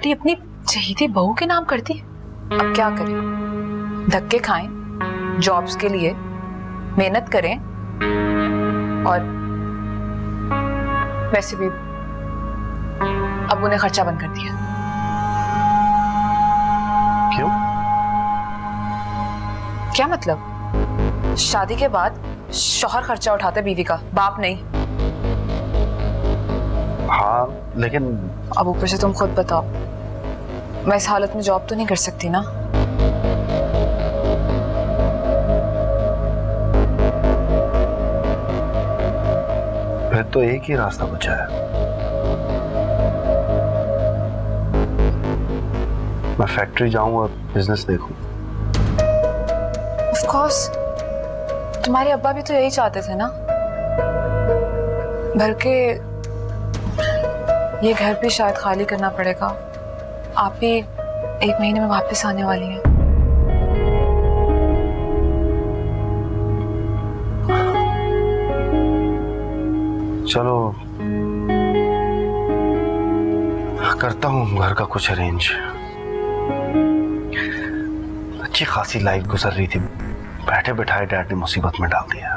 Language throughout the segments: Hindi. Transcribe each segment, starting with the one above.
प्रॉपर्टी अपनी चहेती बहू के नाम कर दी। अब क्या करें, धक्के खाएं, जॉब्स के लिए मेहनत करें, और वैसे भी अब उन्हें खर्चा बंद कर दिया। क्यों? क्या मतलब? शादी के बाद शौहर खर्चा उठाते बीवी का, बाप नहीं। हाँ लेकिन अब ऊपर से तुम खुद बताओ, मैं इस हालत में जॉब तो नहीं कर सकती ना। फिर तो एक ही रास्ता बचा है, मैं फैक्ट्री जाऊं और बिजनेस देखूं। ऑफ कोर्स, तुम्हारे अब्बा भी तो यही चाहते थे ना। बल्कि ये घर भी शायद खाली करना पड़ेगा, आप भी 1 महीने में वापस आने वाली हैं। चलो करता हूँ घर का कुछ अरेंज। अच्छी खासी लाइफ गुजर रही थी, बैठे बैठाए डैड ने मुसीबत में डाल दिया।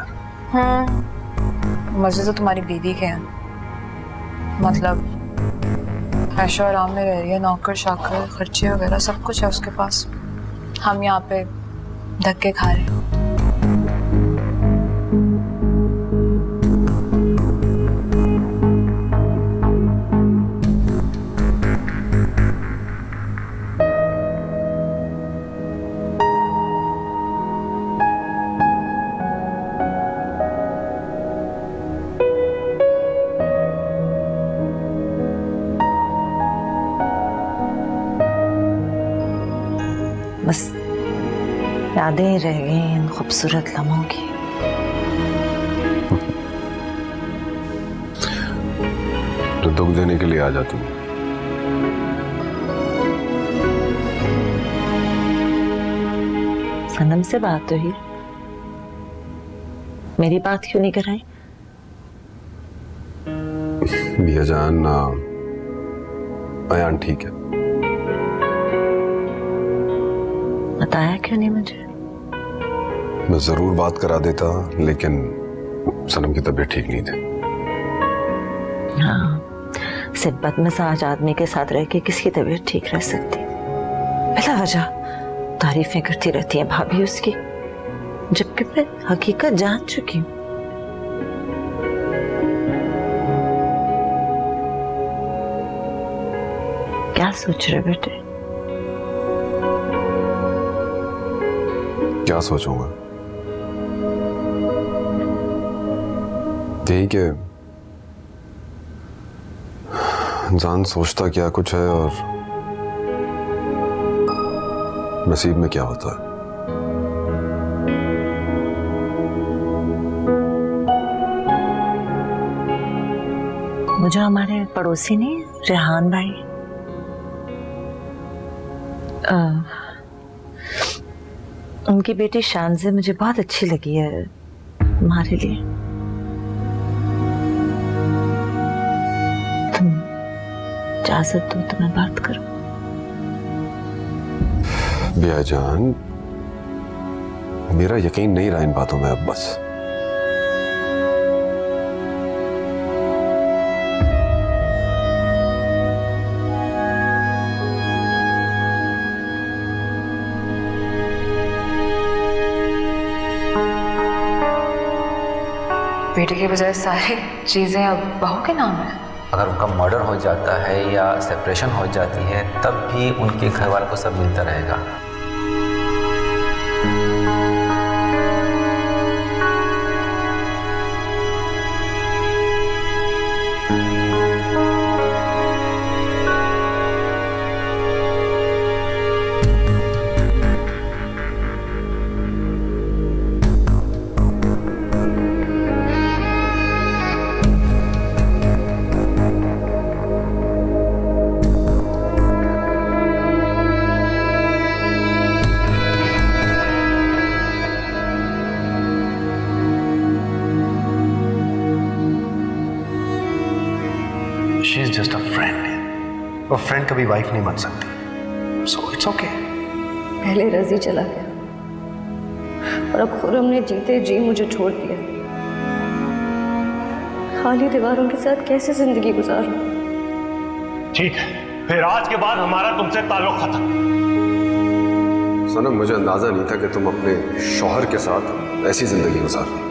मजे तो तुम्हारी बीवी के हैं, मतलब ऐशो आराम में रह रही है, नौकर चाकर खर्चे वगैरह सब कुछ है उसके पास। हम यहाँ पे धक्के खा रहे हैं। बस यादें रह गई इन खूबसूरत लम्हों की। तो दुख देने के लिए आ जाती हूँ। सनम से बात हुई, मेरी बात क्यों नहीं कराई? भैया जान, अयान ठीक है। बताया क्यों नहीं मुझे? मैं जरूर बात करा देता, लेकिन सनम की तबीयत ठीक नहीं थी। हाँ, सिर्फ बदमिजाज आदमी के साथ रह के किसकी तबीयत ठीक रह सकती? बिला वजह तारीफें करती रहती है भाभी उसकी, जबकि मैं हकीकत जान चुकी हूँ। क्या सोच रहे बेटे? क्या सोचूंगा, यही कि इंसान सोचता क्या कुछ है और नसीब में क्या होता है। वो जो हमारे पड़ोसी नहीं, रेहान भाई, उनकी बेटी शानज़े मुझे बहुत अच्छी लगी है तुम्हारे लिए। तुम इजाजत दो तो मैं बात करूं। बिया जान, मेरा यकीन नहीं रहा इन बातों में अब बस। बेटे के बजाय सारी चीजें अब बहू के नाम है। अगर उनका मर्डर हो जाता है या सेपरेशन हो जाती है, तब भी उनके घर वालों को सब मिलता रहेगा। She is just a friend. और फ्रेंड कभी वाइफ नहीं बन सकती। So it's okay. पहले रजी चला गया और अब खुरम ने जीते जी मुझे छोड़ दिया। खाली दीवारों के साथ कैसे जिंदगी गुजारूं? ठीक है, फिर आज के बाद हमारा तुमसे ताल्लुक खत्म। सनम, मुझे अंदाजा नहीं था कि तुम अपने शौहर के साथ ऐसी जिंदगी गुजार रही हो।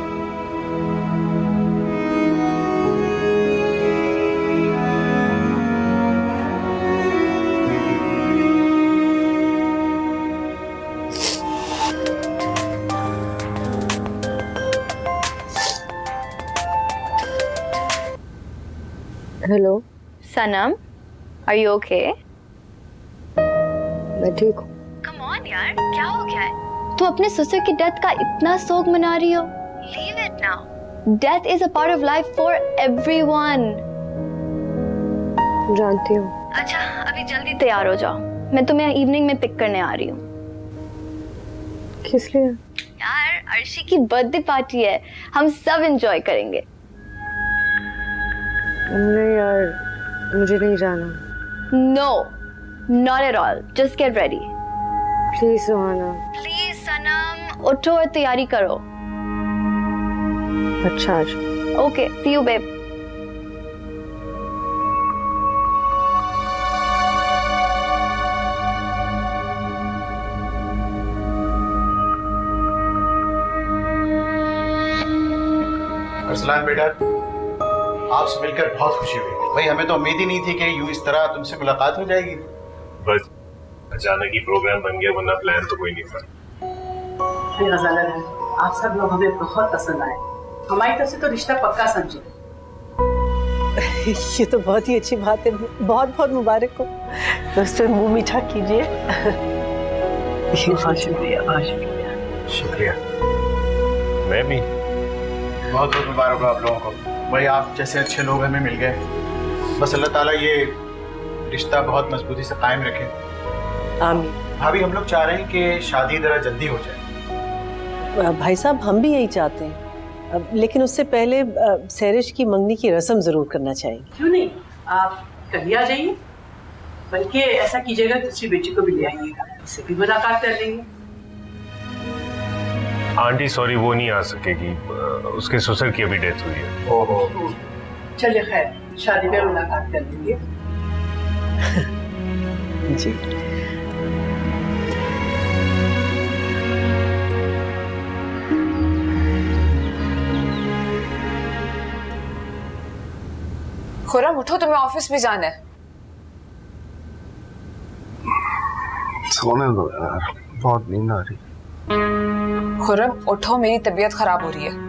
Hello, Sanam, are you okay? मैं ठीक हूँ। कम ऑन यार, क्या हो गया है? तू अपने ससुर की डेथ का इतना शोक मना रही हो। Leave it now. Death is a part of life for everyone. जानती हूँ। अच्छा, अभी जल्दी तैयार हो जाओ, मैं तुम्हें इवनिंग में पिक करने आ रही हूँ। किस लिए? यार, अर्शी की बर्थडे पार्टी है, हम सब एंजॉय करेंगे। नहीं यार, मुझे नहीं जाना। No, not at all, just get ready. Please Suhana. Please Sanam, उठो और तैयारी करो। अच्छा अच्छा। Okay, see you babe. Arsalan बेटा, आपसे मिलकर बहुत खुशी हुई। भाई हमें तो उम्मीद ही नहीं थी कि यूं इस तरह तुमसे मुलाकात हो जाएगी। बस अचानक ही प्रोग्राम बन गया, वरना प्लान तो कोई नहीं था। गजानर है, आप सब लोग हमें बहुत पसंद आए। हमारी तरफ से तो रिश्ता पक्का समझे। ये तो बहुत ही अच्छी बात है, बहुत बहुत मुबारक हो। दोस्तों, मुंह मीठा कीजिए। बहुत शुक्रिया, बहुत शुक्रिया। शुक्रिया। मैं भी। बहुत बहुत मुबारक हो आप लोगों को। भाई आप जैसे अच्छे लोग हमें मिल गए। बस अल्लाह ताला ये रिश्ता बहुत मजबूती से कायम रखे। आमीन। भाभी, हम लोग चाह रहे हैं कि शादी जरा जल्दी हो जाए। भाई साहब, हम भी यही चाहते हैं। लेकिन उससे पहले सैरिश की मंगनी की रस्म जरूर करना चाहिए। क्यों नहीं, आप कभी आ जाइए। बल्कि ऐसा कीजिएगा, दूसरी बेटी को भी ले आइएगा, उससे भी मुलाकात कर लेंगे। आंटी सॉरी, वो नहीं आ सकेगी, उसके ससुर की अभी डेथ हुई है। ओहो। चलिए खैर, शादी में मुलाकात कर लेंगे। जी। खुरम, उठो, तुम्हें ऑफिस भी जाना है। सोने दो यार, बहुत नींद आ रही। खुरम, उठो, मेरी तबीयत खराब हो रही है।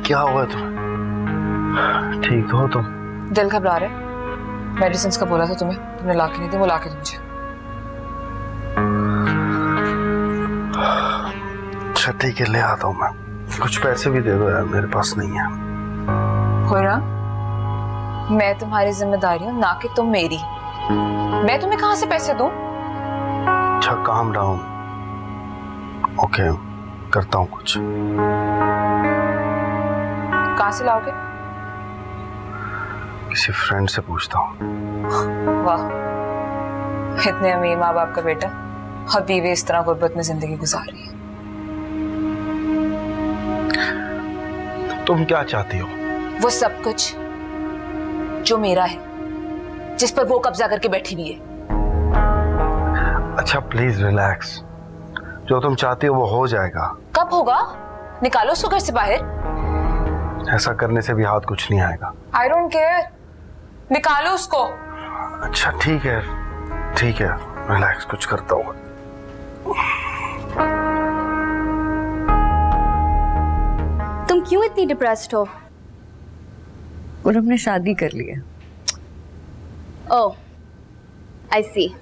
क्या हुआ तुम्हें? ठीक हो तुम? दिल घबरा रहे। मेडिसिन का बोला था तुम्हें, तुमने ला के नहीं दी, वो ला के दो मुझे। अच्छा ठीक है, ले आता हूँ मैं। कुछ पैसे भी दे दो यार, मेरे पास नहीं है। खुरम, मैं तुम्हारी जिम्मेदारी हूँ, ना कि तुम मेरी। मैं तुम्हें कहाँ से पैसे दूं? अच्छा, काम डाउन। ओके, करता हूँ कुछ। कहाँ से लाओगे? किसी फ्रेंड से पूछता हूँ। वाह, इतने अमीर माँ बाप का बेटा और बीवी इस तरह गुर्बत में जिंदगी गुजार रही है। तुम क्या चाहती हो? वो सब कुछ जो मेरा है, जिस पर वो कब्जा करके बैठी हुई है। अच्छा प्लीज रिलैक्स, जो तुम चाहती हो वो हो जाएगा। कब होगा? निकालो उसको घर से बाहर। ऐसा करने से भी हाथ कुछ नहीं आएगा। आई डोंट केयर, निकालो उसको। अच्छा ठीक है, ठीक है, रिलैक्स, कुछ करता हूँ। तुम क्यों इतनी डिप्रेस्ड हो? और हमने शादी कर ली है। ओह, आई सी।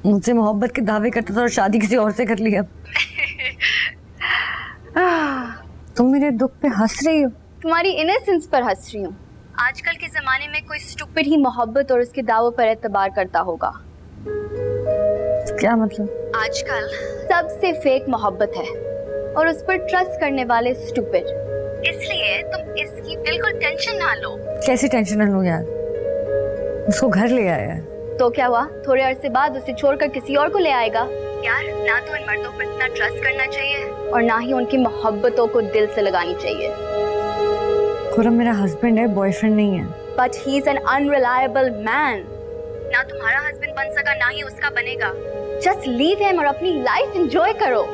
मुझसे मोहब्बत के दावे करता था और शादी किसी और से कर लिया। तुम मेरे दुख पे हंस रही हो? तुम्हारी इनोसेंस पर हंस रही हूँ। आजकल के जमाने में कोई स्टूपिड ही मोहब्बत और उसके दावों पर एतबार करता होगा। क्या मतलब? आजकल सबसे फेक मोहब्बत है और उस पर ट्रस्ट करने वाले स्टूपिड। इसलिए तुम इसकी बिल्कुल टेंशन ना लो। कैसी टेंशन ना लो यार, उसको घर ले आया है। तो क्या हुआ, थोड़े अरसे बाद उसे छोड़कर किसी और को ले आएगा? यार ना तो इन मर्दों पर इतना ट्रस्ट करना चाहिए और ना ही उनकी मोहब्बतों को दिल से लगानी चाहिए। खुरम मेरा हस्बैंड है, बॉयफ्रेंड नहीं है। But he is an unreliable man. ना तुम्हारा हस्बैंड बन सका ना ही उसका बनेगा। जस्ट लीव हिम और अपनी लाइफ एंजॉय करो।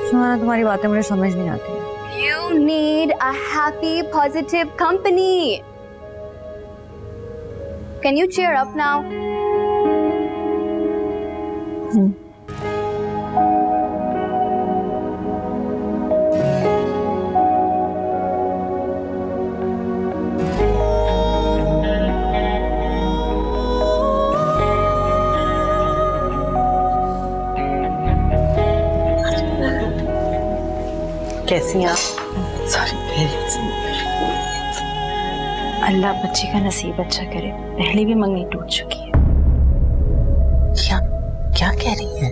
सुना, तुम्हारी बातें मुझे समझ नहीं आती। You need a happy, positive company. Can you cheer up now? कैसी हैं आप? अल्लाह बच्ची का नसीब अच्छा करे। पहले भी मंगनी टूट चुकी है। क्या क्या कह रही हैं?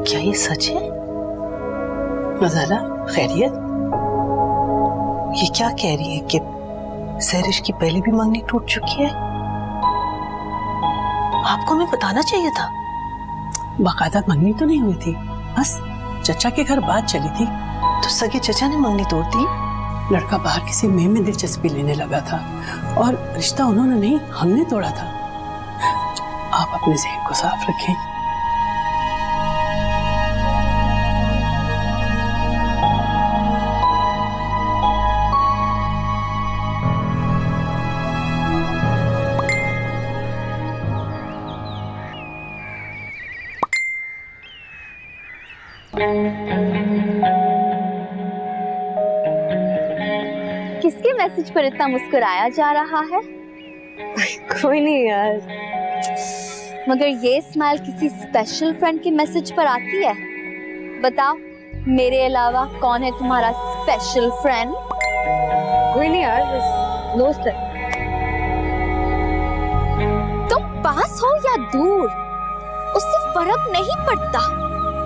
क्या ये सच है? मज़ारा खैरियत? ये क्या कह रही है कि सहरिश की पहले भी मंगनी टूट चुकी है? आपको हमें बताना चाहिए था। बाकायदा मंगनी तो नहीं हुई थी, बस चचा के घर बात चली थी। तो सगे चचा ने मंगनी तोड़ दी? लड़का बाहर किसी में दिलचस्पी लेने लगा था और रिश्ता उन्होंने नहीं, हमने तोड़ा था। आप अपने ज़हन को साफ रखें। किसके मैसेज पर इतना मुस्कुराया जा रहा है? कोई नहीं यार। मगर ये स्माइल किसी स्पेशल फ्रेंड के मैसेज पर आती है? बताओ, मेरे अलावा कौन है तुम्हारा स्पेशल फ्रेंड? कोई नहीं यार, बस दोस्त है। तुम पास हो या दूर उससे फर्क नहीं पड़ता,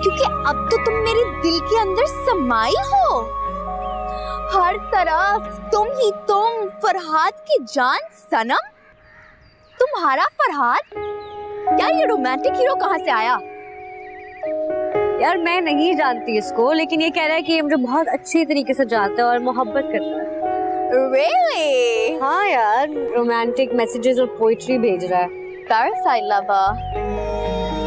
क्योंकि अब तो तुम मेरे दिल के अंदर समाई हो। हर तरफ तुम ही तुम, फरहाद की जान सनम। तुम्हारा फरहाद? यार ये रोमांटिक हीरो कहाँ से आया? यार मैं नहीं जानती इसको, लेकिन ये कह रहा है कि ये मुझे बहुत अच्छी तरीके से जानता है और मोहब्बत करता है। Really? हाँ यार, रोमांटिक मैसेजेस और पोइट्री भेज रहा है। Paris I lover।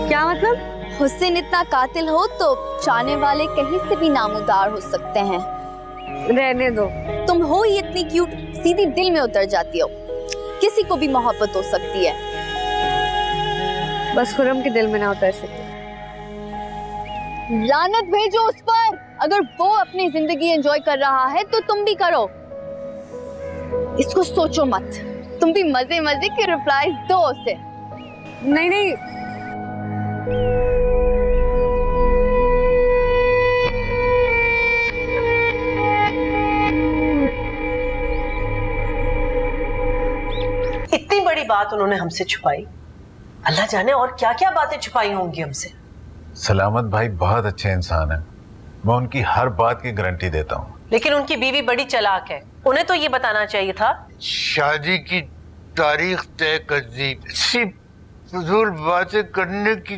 क्या मतलब? हुस्न इतना कातिल हो तो चाहने वाले कहीं से भी नामुदार हो सकते हैं। रहने दो। तुम हो ही इतनी क्यूट, सीधी दिल में उतर जाती हो। किसी को भी मोहब्बत हो सकती है। बस खुरम के दिल में ना उतर सके। लानत भेजो उस पर। अगर वो अपनी जिंदगी एंजॉय कर रहा है तो तुम भी करो। इसको सोचो मत, तुम भी मजे मजे के रिप्लाई दो उसे। नहीं नहीं, इतनी बड़ी बात उन्होंने हमसे छुपाई, अल्लाह जाने और क्या क्या बातें छुपाई होंगी हमसे। सलामत भाई बहुत अच्छे इंसान हैं, मैं उनकी हर बात की गारंटी देता हूँ। लेकिन उनकी बीवी बड़ी चालाक है, उन्हें तो ये बताना चाहिए था। शादी की तारीख तय कर दी, सिर्फ फजूल बातें करने की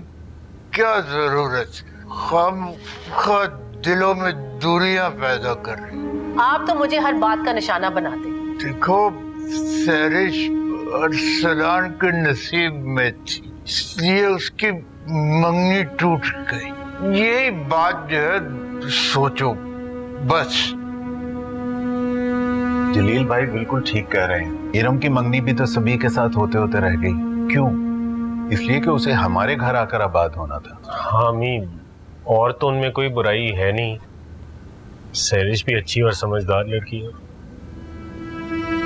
क्या जरूरत? खामखा दिलों में दूरियां पैदा कर रही। आप तो मुझे हर बात का निशाना बनाते। देखो, सहरिश अरसलान के नसीब में थी, इसलिए उसकी मंगनी टूट गई। यही बात जो है सोचो बस। जलील भाई बिल्कुल ठीक कह रहे हैं। इरम की मंगनी भी तो सभी के साथ होते होते रह गई। क्यों? इसलिए कि उसे हमारे घर आकर आबाद होना था। हाँ अमीन, और तो उनमें कोई बुराई है नहीं। सहरिश भी अच्छी और समझदार लड़की है।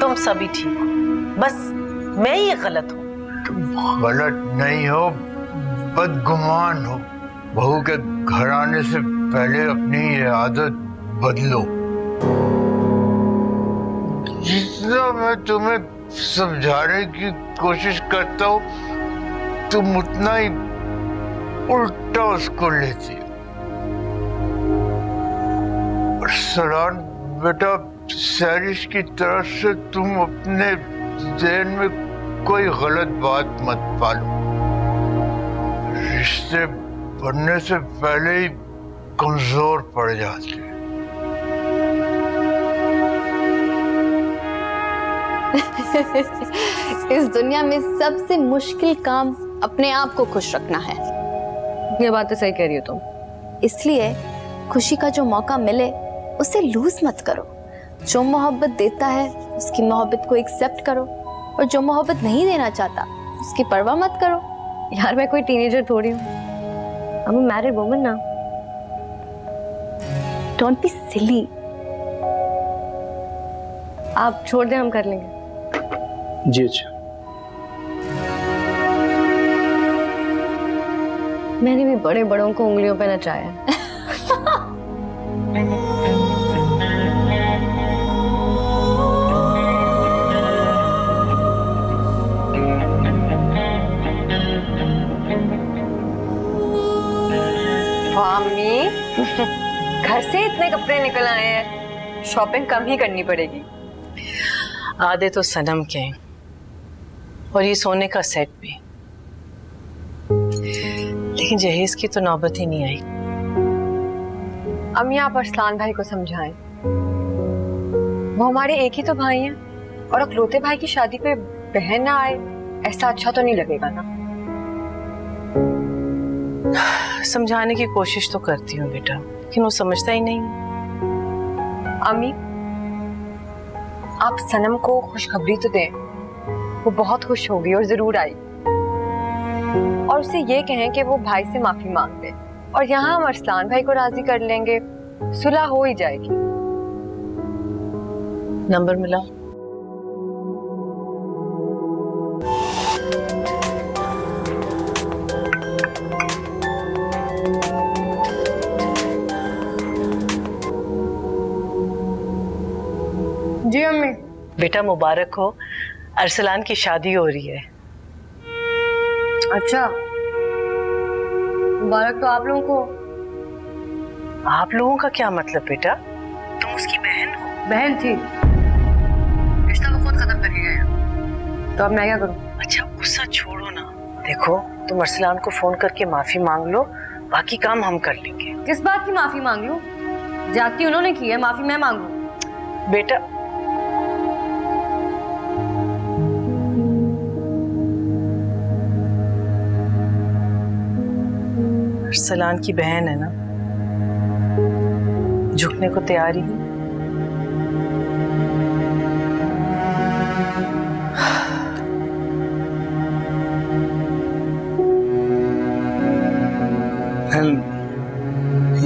तुम सभी ठीक हो, बस मैं ही गलत हूँ। तुम गलत नहीं हो, बदगुमान हो। बहू के घर आने से पहले अपनी ये आदत बदलो। जितना मैं तुम्हें समझाने की कोशिश करता हूँ, तुम उतना ही उल्टा उसको लेती हो। अरसलान बेटा, सैरिश की तरफ से तुम अपने ज़हन में कोई गलत बात मत पालो। रिश्ते बनने से पहले ही कमजोर पड़ जाते हैं। इस दुनिया में सबसे मुश्किल काम अपने आप को खुश रखना है। ये बात तो सही कह रही हो तुम। इसलिए खुशी का जो मौका मिले उसे लूज मत करो। जो मोहब्बत देता है उसकी मोहब्बत को एक्सेप्ट करो, और जो मोहब्बत नहीं देना चाहता उसकी परवाह मत करो। यार मैं कोई टीनेजर थोड़ी हूँ, आई एम मैरिड वुमन ना। Don't be silly. आप छोड़ दें, हम कर लेंगे। जी अच्छा। मैंने भी बड़े बड़ों को उंगलियों पे नचाया है। मम्मी घर से इतने कपड़े निकल आए हैं, शॉपिंग कम ही करनी पड़ेगी। आधे तो सनम के हैं और ये सोने का सेट भी, लेकिन जहेज की तो नौबत ही नहीं आई। अम्मी आप अरसलान भाई को समझाएं, वो हमारे एक ही तो भाई हैं, और अकलौते भाई की शादी पे बहन ना आए ऐसा अच्छा तो नहीं लगेगा ना। समझाने की कोशिश तो करती हूँ बेटा, लेकिन वो समझता ही नहीं। अम्मी आप सनम को खुशखबरी तो दें, वो बहुत खुश होगी और जरूर आई, और उसे ये कहें कि वो भाई से माफी मांग ले, और यहाँ हम अरसलान भाई को राजी कर लेंगे, सुलह हो ही जाएगी। नंबर मिला? जी अम्मी। बेटा मुबारक हो, अरसलान की शादी हो रही है। अच्छा, मुबारक तो आप लोगों को। आप लोगों का क्या मतलब बेटा? तुम उसकी बहन हो। बहन थी, रिश्ता वो खुद खत्म करके गए, तो अब मैं क्या करूं? अच्छा गुस्सा छोड़ो ना, देखो तुम अरसलान को फोन करके माफी मांग लो, बाकी काम हम कर लेंगे। किस बात की माफी मांग लूं? ज्यादती उन्होंने की है, माफी मैं मांगू? बेटा अरसलान की बहन है ना, झुकने को तैयार ही है।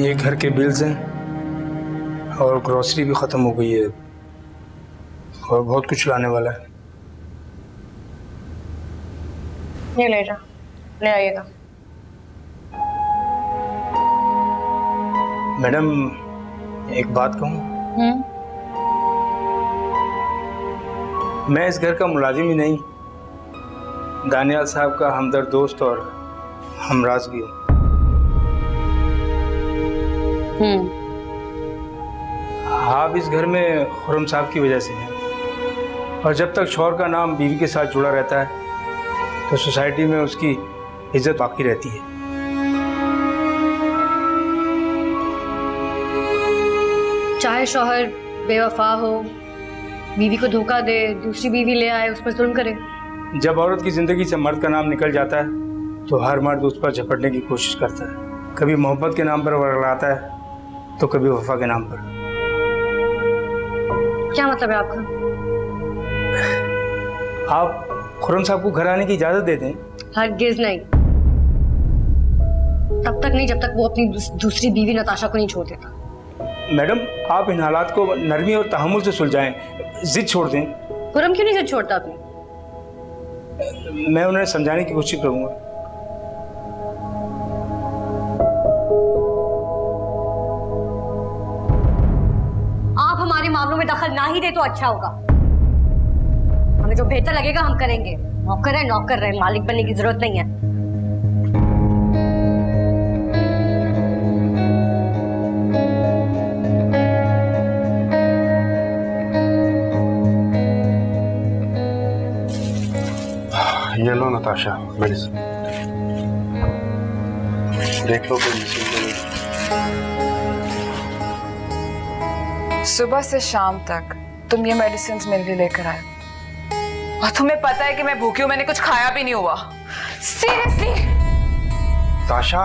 ये घर के बिल्स हैं और ग्रोसरी भी ख़त्म हो गई है और बहुत कुछ लाने वाला है। ये ले जा, ले आइएगा। मैडम एक बात कहूँ, मैं इस घर का मुलाजिम ही नहीं, दानियाल साहब का हमदर्द दोस्त और हमराज भी हूँ। आप इस घर में खुर्रम साहब की वजह से हैं, और जब तक शौहर का नाम बीवी के साथ जुड़ा रहता है तो सोसाइटी में उसकी इज्जत बाकी रहती है। चाहे शौहर बेवफा हो, बीवी को धोखा दे, दूसरी बीवी ले आए, उस पर जुल्म करे। जब औरत की जिंदगी से मर्द का नाम निकल जाता है तो हर मर्द उस पर झपटने की कोशिश करता है, कभी मोहब्बत के नाम पर वर्गलाता है तो कभी वफा के नाम पर। क्या मतलब है आपका? आप खुर्रम साहब को घर आने की इजाजत दे दें। हरगिज़ नहीं, तब तक नहीं जब तक वो अपनी दूसरी बीवी नताशा को नहीं छोड़ देता। मैडम आप इन हालात को नरमी और तहम्मुल से सुलझाएं, जिद छोड़ दें। खुर्रम क्यों नहीं जिद छोड़ता अपनी? मैं उन्हें समझाने की कोशिश करूंगा। आप हमारे मामलों में दखल ना ही दे तो अच्छा होगा। हमें जो बेहतर लगेगा हम करेंगे। नौकर है, मालिक बनने की जरूरत नहीं है। ये लो नताशा, मेडिसिन देख लो कोई सुबह से शाम तक तुम ये मेडिसिन मेरे लिए लेकर आए और तुम्हें पता है कि मैं भूखी हूं, मैंने कुछ खाया भी नहीं हुआ। सीरियसली ताशा,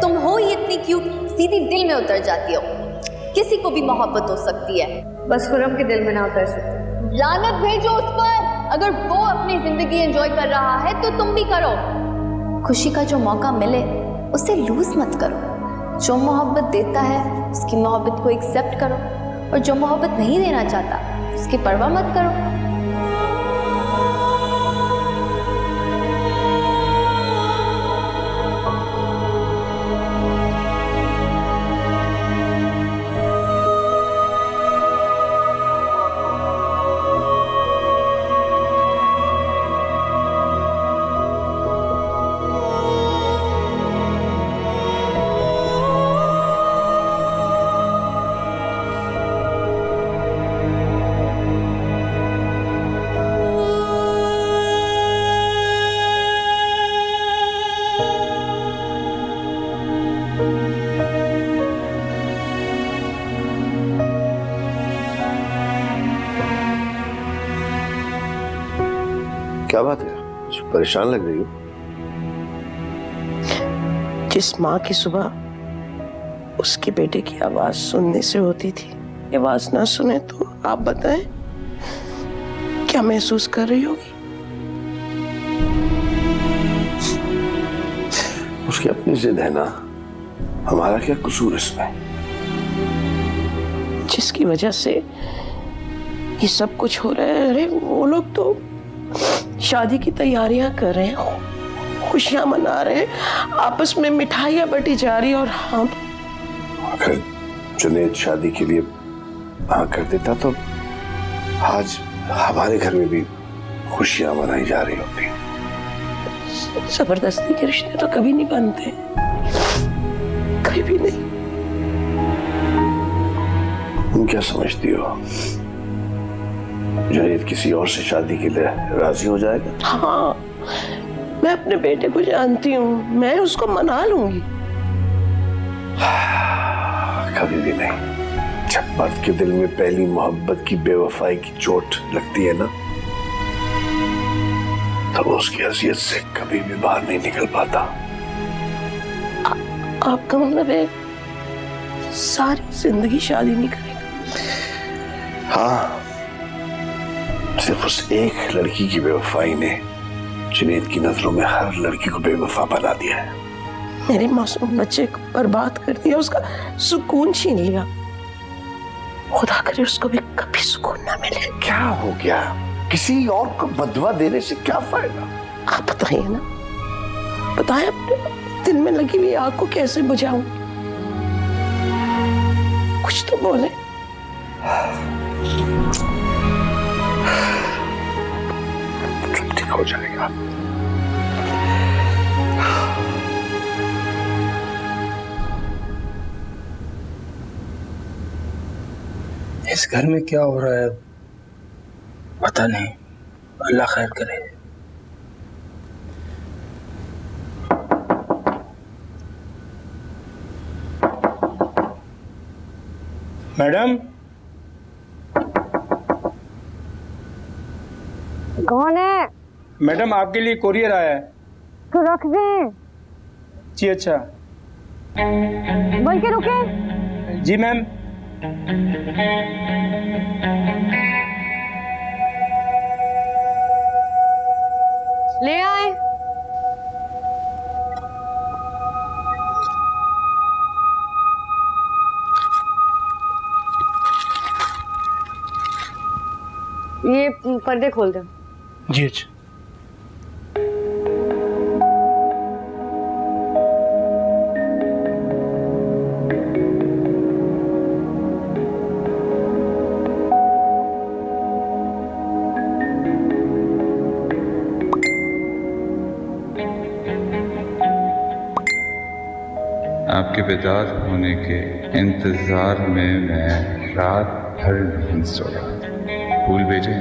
तुम हो ही इतनी क्यूट, सीधी दिल में उतर जाती हो। किसी को भी मोहब्बत हो सकती है, बस खुरम के दिल में ना उतर सकती। लानत भेजो उस पर। अगर वो अपनी जिंदगी एंजॉय कर रहा है तो तुम भी करो। खुशी का जो मौका मिले उसे लूज मत करो। जो मोहब्बत देता है उसकी मोहब्बत को एक्सेप्ट करो, और जो मोहब्बत नहीं देना चाहता उसकी परवाह मत करो। क्या बात है, कुछ परेशान लग रही हो? जिस माँ की सुबह उसके बेटे की आवाज सुनने से होती थी, ये आवाज ना सुने तो आप बताएं क्या महसूस कर रही होगी? उसकी अपनी जिद है ना, हमारा क्या कसूर इसमें? जिसकी वजह से ये सब कुछ हो रहा है। अरे वो लोग तो शादी की तैयारियां कर रहे हैं, खुशियां मना रहे हैं, आपस में मिठाइयां बटी जा रही है, और हम अगर जुनैद शादी के लिए हाँ कर देता तो आज हमारे घर में भी खुशियां मनाई जा रही होती। जबरदस्ती के रिश्ते तो कभी नहीं बनते, कभी भी नहीं। तुम क्या समझती हो, जुनैद किसी और से शादी के लिए राजी हो जाएगा? हाँ, मैं अपने बेटे को जानती हूँ, मैं उसको मना लूंगी। कभी भी नहीं। जब मर्द के दिल में पहली मोहब्बत की बेवफाई की चोट लगती है ना, तब तो उसकी अजियत से कभी भी बाहर नहीं निकल पाता। आपका मतलब है सारी जिंदगी शादी नहीं करेगा? हाँ, सिर्फ उस एक लड़की की बेवफाई ने जुनैद की नजरों में हर लड़की को बेवफा बना दिया है। मेरे मासूम बच्चे को बर्बाद कर दिया, उसका सुकून छीन लिया। खुदा करे उसको भी कभी सुकून ना मिले। क्या हो गया? किसी और को बदवा देने से क्या फायदा? आप बताइए ना, बताएं अपने दिल में लगी हुई आग को कैसे बुझाऊं? कुछ तो बोले। सब ठीक हो जाएगा। इस घर में क्या हो रहा है पता नहीं, अल्लाह खैर करे। मैडम, कौन है? मैडम आपके लिए कोरियर आया है। तो रख दे। जी अच्छा। बोल के रुके। जी मैम। ले आए। ये पर्दे खोल दो। जी अच्छा। आपके बेदार होने के इंतज़ार में मैं रात भर नहीं सोया। फूल भेजे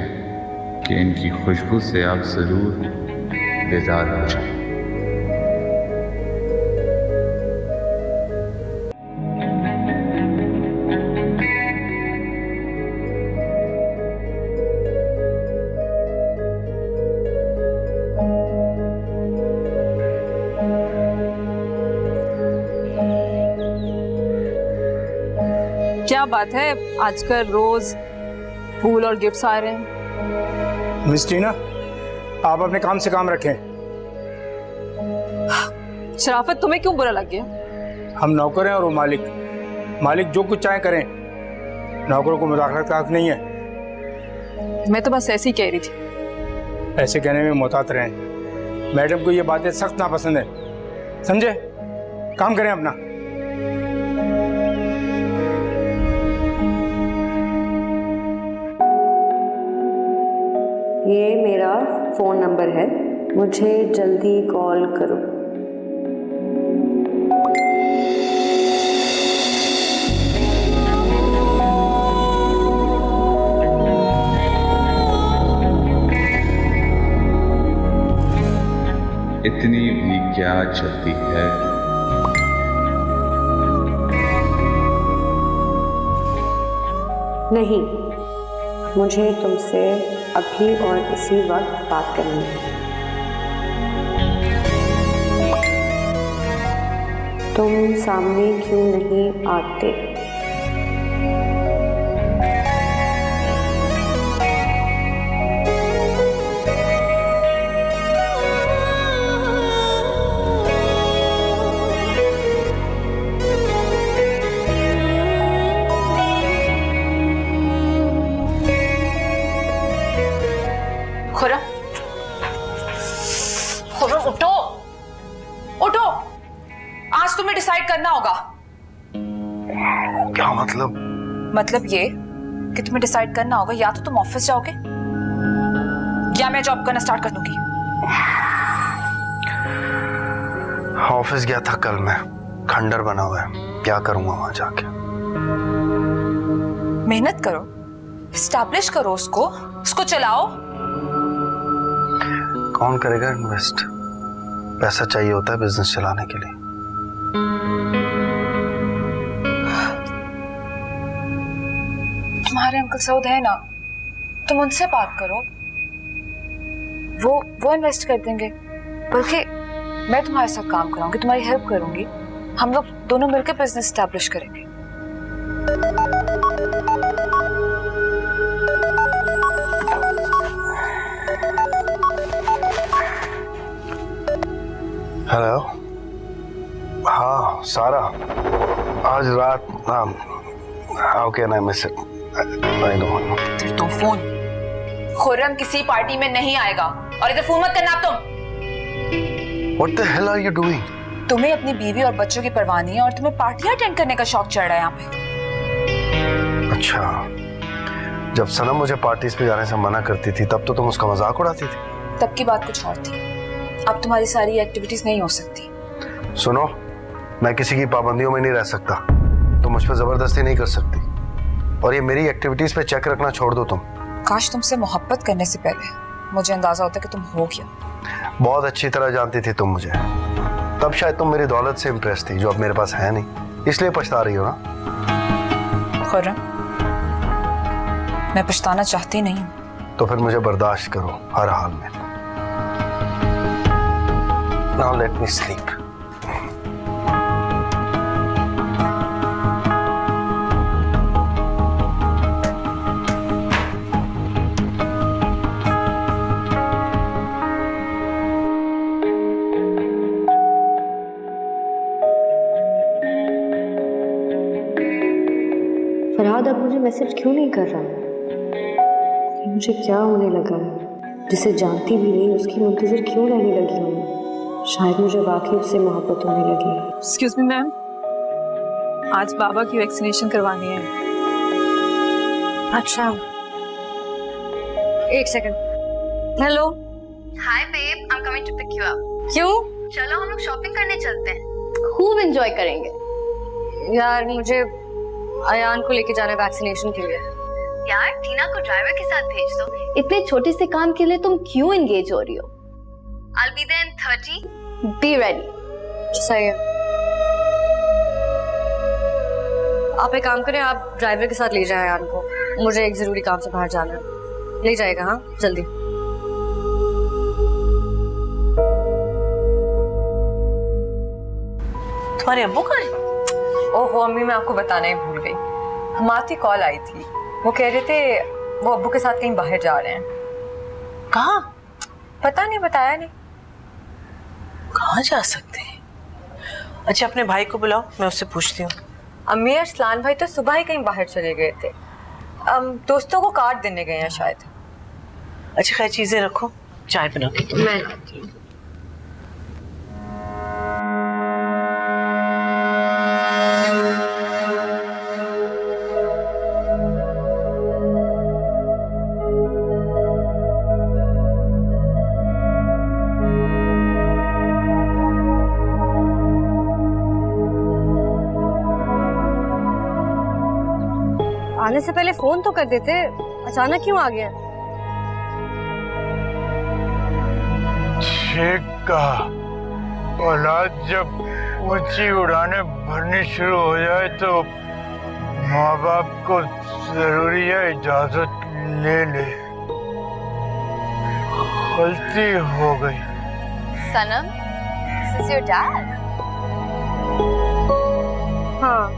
कि इनकी खुशबू से आप ज़रूर बेदार हो जाए। क्या बात है, आजकल रोज फूल और गिफ्ट्स आ रहे हैं। मिस टीना, आप अपने काम से काम रखें। शराफत, तुम्हें क्यों बुरा लग गया? हम नौकर हैं और वो मालिक। मालिक जो कुछ चाहे करें, नौकरों को मुदाखलत का हक नहीं है। मैं तो बस ऐसे ही कह रही थी। ऐसे कहने में मोहतात रहें। मैडम को ये बातें सख्त नापसंद है, समझे? काम करें अपना। ये मेरा फ़ोन नंबर है, मुझे जल्दी कॉल करो। इतनी भी क्या जल्दी है? नहीं, मुझे तुमसे अभी और इसी वक्त बात करनी है। तुम सामने क्यों नहीं आते? खुर्रम, उठो उठो, आज तुम्हें डिसाइड करना होगा। क्या मतलब? मतलब ये कि तुम्हें डिसाइड करना होगा, या तो तुम ऑफिस जाओगे या मैं जॉब करना स्टार्ट कर दूंगी। ऑफिस गया था कल मैं, खंडर बना हुआ है, क्या करूंगा वहां जाके? मेहनत करो, एस्टैब्लिश करो उसको चलाओ। कौन करेगा इन्वेस्ट? पैसा चाहिए होता है बिजनेस चलाने के लिए। तुम्हारे अंकल सऊद है ना, तुम उनसे बात करो, वो इन्वेस्ट कर देंगे। बल्कि मैं तुम्हारे साथ काम कराऊंगी, तुम्हारी हेल्प करूंगी, हम लोग दोनों मिलकर बिजनेस एस्टैब्लिश करेंगे। हेलो, हाँ सारा, आज रात, how can I miss it? I don't know. तो फोन, खुर्रम किसी पार्टी में नहीं आएगा और इधर फोन मत करना तुम। What the hell are you doing? तुम्हें अपनी बीवी और बच्चों की परवाह नहीं है और तुम्हें पार्टियां अटेंड करने का शौक चढ़ रहा है यहाँ पे। अच्छा, जब सनम मुझे पार्टीज पे जाने से मना करती थी तब तो तुम उसका मजाक उड़ाती थी। तब की बात कुछ और थी, अब तुम्हारी सारी एक्टिविटीज नहीं हो सकती। सुनो, मैं किसी की पाबंदियों में नहीं रह सकता, तुम मुझ पर जबरदस्ती नहीं कर सकती, और ये मेरी एक्टिविटीज पे चेक रखना छोड़ दो तुम। काश तुमसे मोहब्बत करने से पहले मुझे अंदाजा होता कि तुम हो क्या। बहुत अच्छी तरह जानती थी तुम मुझे, तब शायद तुम मेरी दौलत से इम्प्रेस थी जो अब मेरे पास है नहीं, इसलिए पछता रही हो ना। खुर्रम, मैं पछताना चाहती नहीं हूँ। तो फिर मुझे बर्दाश्त करो हर हाल में। Now let me sleep. Farhad अब मुझे मैसेज क्यों नहीं कर रहा? मुझे क्या होने लगा है? जिसे जानती भी नहीं उसकी मुंतज़िर क्यों रहने लगी हूँ? शायद मुझे वाकई उससे मोहब्बत होने लगी है। एक्सक्यूज मी मैम, आज बाबा की वैक्सीनेशन करवानी है। अच्छा, एक second. Hello. Hi babe, I am coming to pick you up. क्यों? चलो हम लोग शॉपिंग करने चलते हैं। खूब एंजॉय करेंगे। यार मुझे अयान को लेके जाना है वैक्सीनेशन के लिए। यार टीना को ड्राइवर के साथ भेज दो। इतने छोटे से काम के लिए तुम क्यों एंगेज हो रही हो? I'll be there in 30. Be ready. सही है। आप एक काम करें, आप ड्राइवर के साथ ले जाएं अयान को, मुझे एक जरूरी काम से बाहर जाना है। ले जाएगा? हाँ जल्दी। तुम्हारे अब्बू कहाँ हैं? ओहो अम्मी, मैं आपको बताना ही भूल गई। हमारी कॉल आई थी, वो कह रहे थे वो अब्बू के साथ कहीं बाहर जा रहे हैं। कहाँ? पता नहीं, बताया नहीं। कहाँ जा सकते हैं? अच्छा अपने भाई को बुलाओ, मैं उससे पूछती हूँ। अम्मी अरसलान भाई तो सुबह ही कहीं बाहर चले गए थे, दोस्तों को कार्ड देने गए हैं शायद। अच्छा खैर चीजें रखो, चाय बना के मैं आने से पहले फोन तो कर देते, अचानक क्यों आ गया? ठीक कहा, औलाद जब ऊंची उड़ानें भरनी शुरू हो जाए तो माँ बाप को जरूरी है इजाजत ले ले। गलती हो गई। सनम, this is your dad? हाँ।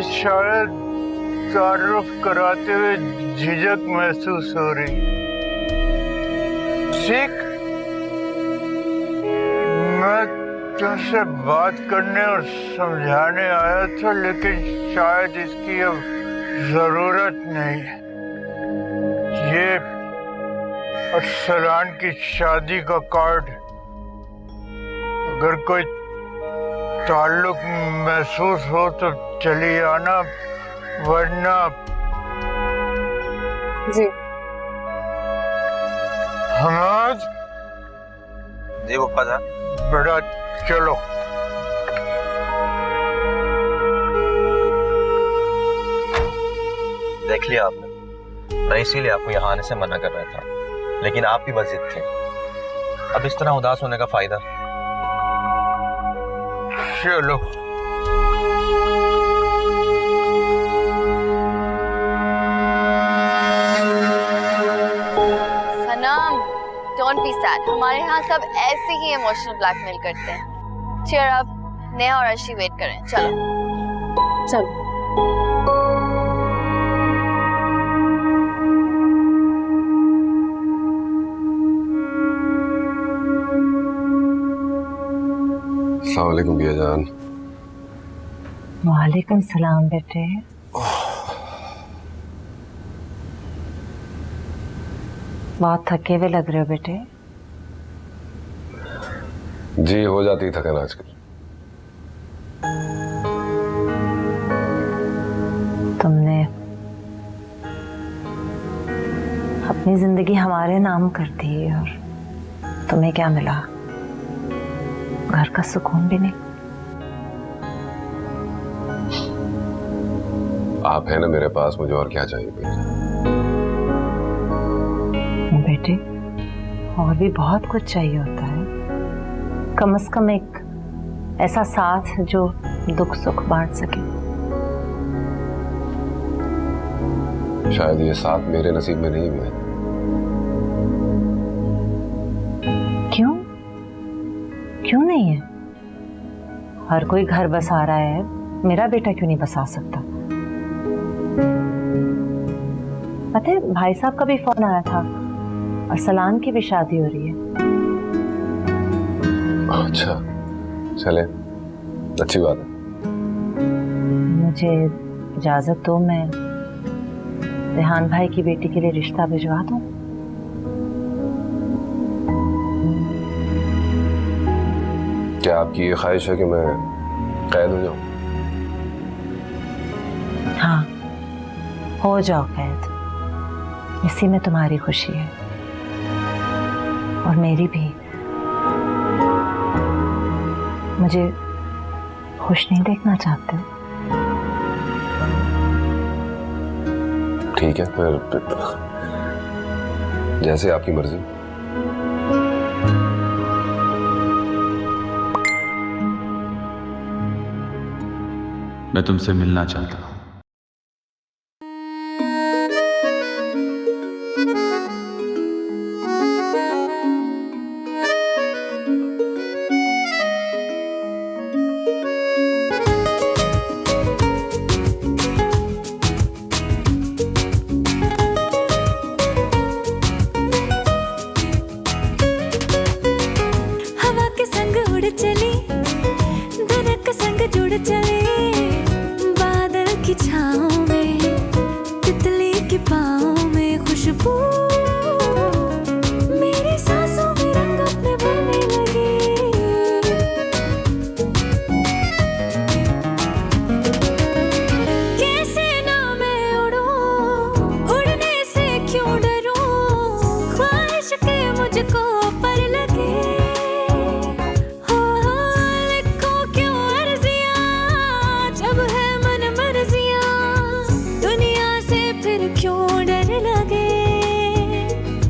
शायद तारुफ कराते हुए झिझक महसूस हो रही। ठीक, मैं तुमसे बात करने और समझाने आया था, लेकिन शायद इसकी अब जरूरत नहीं। ये अरसलान की शादी का कार्ड, अगर कोई ताल्लुक महसूस हो तो चली आना, वरना जी। हमाद जी वफादार। बड़ा चलो। देख लिया आपने, मैं इसीलिए आपको यहाँ आने से मना कर रहा था, लेकिन आप भी बस जिद थे। अब इस तरह उदास होने का फायदा। चलो। सनम, डोंट बी सैड। हमारे यहाँ सब ऐसे ही इमोशनल ब्लैकमेल करते हैं। चीयर अप, नेहा और अर्शी वेट करें। चलो चलो। अस्सलाम वालेकुम बिया जान। वालेकुम सलाम बेटे। बहुत थके हुए लग रहे हो बेटे। जी हो जाती थकन आजकल। तुमने अपनी जिंदगी हमारे नाम कर दी और तुम्हें क्या मिला? घर का सुकून भी नहीं। आप है ना मेरे पास, मुझे और क्या चाहिए बेटे? और भी बहुत कुछ चाहिए होता है, कम से कम एक ऐसा साथ जो दुख सुख बांट सके। शायद ये साथ मेरे नसीब में नहीं हुआ। क्यों? क्यों नहीं है? हर कोई घर बसा रहा है, मेरा बेटा क्यों नहीं बसा सकता? पता है भाई साहब का भी फोन आया था और सलाम की भी शादी हो रही है। अच्छा चले, अच्छी बात है। मुझे इजाजत दो, मैं रेहान भाई की बेटी के लिए रिश्ता भिजवा दूं। क्या आपकी ये ख्वाहिश है कि मैं कैद हो जाऊं? हाँ हो जाओ कैद, इसी में तुम्हारी खुशी है और मेरी भी। मुझे खुश नहीं देखना चाहते हो? ठीक है, फिर जैसे आपकी मर्जी। मैं तुमसे मिलना चाहता हूँ।